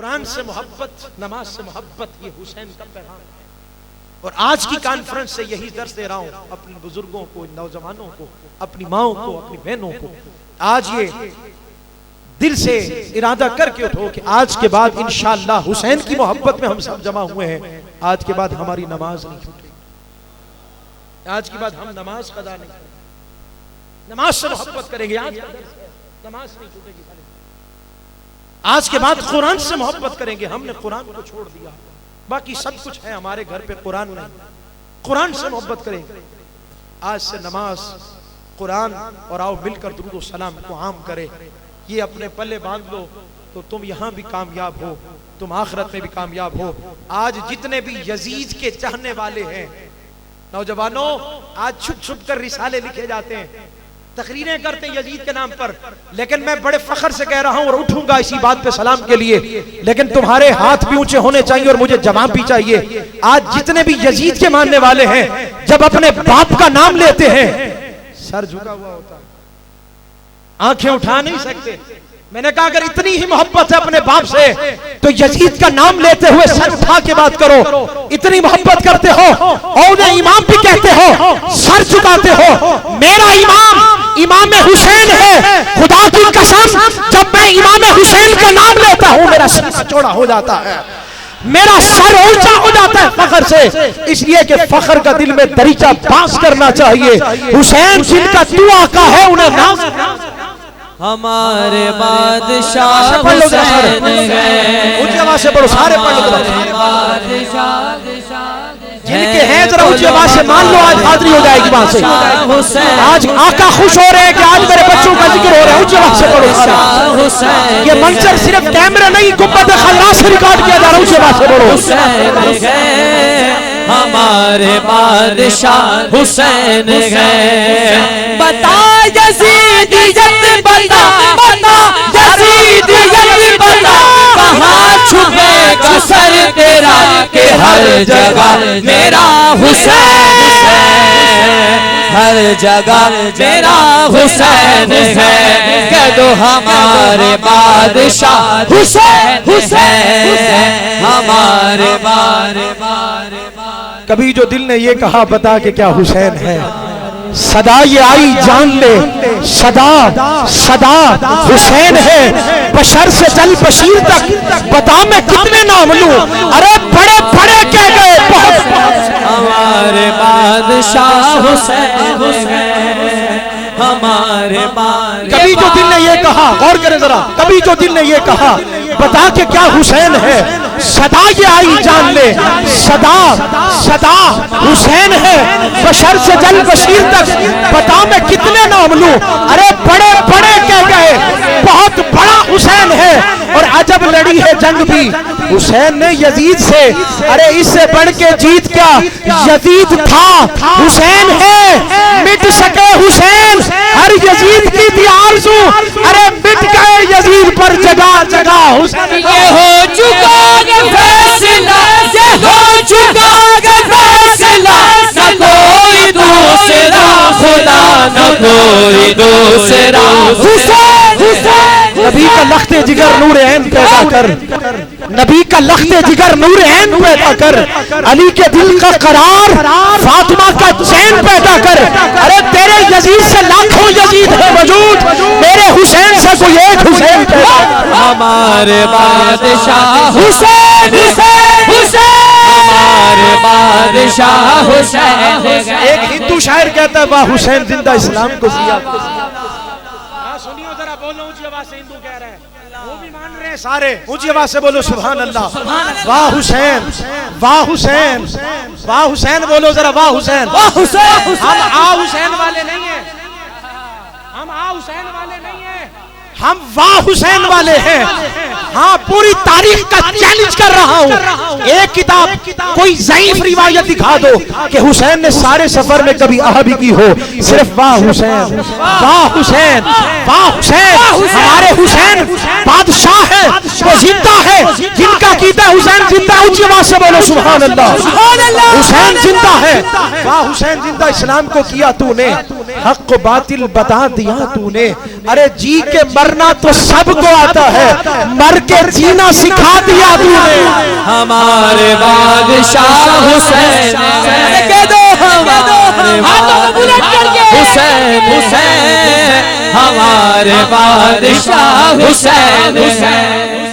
कुरान से मोहब्बत, नमाज से मोहब्बत, ये हुसैन का पैगाम है। और आज की कॉन्फ्रेंस से यही दर्स दे रहा हूं अपने बुजुर्गों को, नौजवानों को, अपनी माओ को, अपनी बहनों को। आज ये दिल से इरादा करके उठो कि आज के बाद इंशाअल्लाह हुसैन की मोहब्बत में हम सब जमा हुए हैं। आज के बाद हमारी नमाज नहीं छूटेगी, आज के बाद हम नमाज कदा नहीं करेंगे, नमाज से मोहब्बत करेंगे। आज नमाज नहीं छूटेगी, आज के बाद कुरान से मोहब्बत करेंगे। हमने कुरान को छोड़ दिया, बाकी सब कुछ है हमारे घर पे, कुरान नहीं। कुरान से मोहब्बत करेंगे। आज से नमाज, कुरान और आओ मिलकर दुरूद और सलाम को आम करें। ये अपने पल्ले बांध लो तो तुम यहां भी कामयाब हो, तुम आखिरत में भी कामयाब हो। आज जितने भी यजीद के चाहने वाले हैं नौजवानों, आज छुप छुप कर रिसाले लिखे जाते हैं, तकरीरें करते हैं यजीद के नाम पर, लेकिन मैं बड़े फख्र से कह रहा हूं और उठूंगा इसी बात पे सलाम के लिए, लेकिन तुम्हारे हाथ भी ऊंचे होने चाहिए और मुझे जवाब भी चाहिए। आज जितने भी यजीद के मानने वाले हैं, जब अपने बाप का नाम लेते हैं सर झुका हुआ होता है, आंखें उठा नहीं सकते। मैंने कहा अगर इतनी ही मोहब्बत है अपने बाप से तो यजीद का नाम लेते हुए सर उठा के बात करो। इतनी मोहब्बत करते हो और इमाम भी कहते हो, सर झुकाते हो। मेरा इमाम इमाम हुसैन है, खुदा की कसम जब मैं इमाम हुसैन का नाम लेता हूं मेरा सर चौड़ा हो जाता है, मेरा सर ऊंचा हो जाता है फख्र से। इसलिए कि फख्र का दिल में दरीचा पास करना चाहिए। हुसैन जिनका दुआ का है उन्हें नाम हमारे बादशाह हुसैन है, ऊंची आवाज से पढ़ो, सारे पढ़ लो। जिनके हैं जरा ऊंची आवाज से मान लो, आज हाजिरी हो जाएगी वहां से। आज आका खुश हो रहे हैं कि आज मेरे बच्चों का जिक्र हो रहा है। ऊंची आवाज से पढ़ो। ये मंजर सिर्फ कैमरा नहीं, गुंबद खल्लास से रिकॉर्ड किया जा रहा है। ऊंची आवाज से पढ़ो। हमारे बादशाह हुसैन है, बता यजीदियत बता, बता यजीदियत बता, कहाँ छुपेगा सर तेरा कि हर जगह मेरा हुसैन है, हर जगह मेरा हुसैन है। कह दो हमारे बादशाह हुसैन, हुसैन हमारे बारे। कभी जो दिल ने ये कहा बता के क्या हुसैन है, सदा ये आई जान ले, सदा सदा हुसैन है। बशर से जल बशीर तक बता मैं कितने नाम लूं, अरे बड़े बड़े कह गए बहुत। हमारे बादशाह हुसैन है, हमारे बारे। कभी जो दिल ने ये कहा, गौर करें जरा, कभी जो दिल ने ये कहा बता के क्या हुसैन है, सदा ये आई जान ले, सदा सदा हुसैन है। बशर से जल बशीर तक बता मैं कितने नाम लूं, अरे बड़े बड़े कह गए बहुत बड़ा हुसैन है। और अजब लड़ी है जंग भी हुसैन ने यजीद से, अरे इससे बढ़ के जीत क्या यजीद था, हुसैन है। मिट सके हुसैन हर यजीद की थी आरज़ू, अरे मिट गए यजीद पर जगह जगह हुसैन। ये हो चुका फैसला, ये हो चुका फैसला, न कोई दूसरा खुदा, न कोई दूसरा हुसैन, हुसैन। नबी का लख्ते जिगर नूर ऐन पैदा कर, नबी का लख्ते जिगर नूर ऐन पैदा कर, अली के दिल का करार, फातिमा का चैन पैदा कर। अरे तेरे यजीद से लाखों यजीद है वजूद, मेरे हुसैन से कोई एक हुसैन पैदा। हमारे बादशाह हुसैन, हुसैन, हुसैन, हमारे बादशाह हुसैन। एक हिंदू शायर कहता है वाह हुसैन जिंदा इस्लाम को जिया। सुनियो जरा, बोलो ऊंची आवाज से, हिंदू कह रहे हैं, वो भी मान रहे हैं सारे, ऊंची आवाज से बोलो सुभान अल्लाह। वाह हुसैन, वाह हुसैन, वाह हुसैन, बोलो जरा वाह हुसैन, वाह हुसैन। हम आ हुसैन वाले नहीं है, हम आ हुसैन वाले नहीं है, हम वाह हुसैन वाले हैं। हाँ, पूरी तारीख का चैलेंज कर रहा हूँ। एक किताब कोई ज़ईफ रिवायत दिखा दो कि हुसैन ने सारे सफर में कभी आह भी की हो, सिर्फ वाह हुसैन, वाह हुसैन, वाह हुसैन। हमारे हुसैन बादशाह है, वो जिंदा है, जिनका कीता हुसैन जिंदा। ऊंची आवाज से बोलो सुभान अल्लाह। हुसैन जिंदा है, वाह हुसैन जिंदा। इस्लाम को किया तूने, हक को बातिल बता दिया तूने। अरे जी के मरना तो सबको आता है, मर के जीना सिखा दिया तूने। हमारे बादशाह हुसैन, कह दो हुसैन हुसैन, हमारे बादशाह हुसैन हुसैन।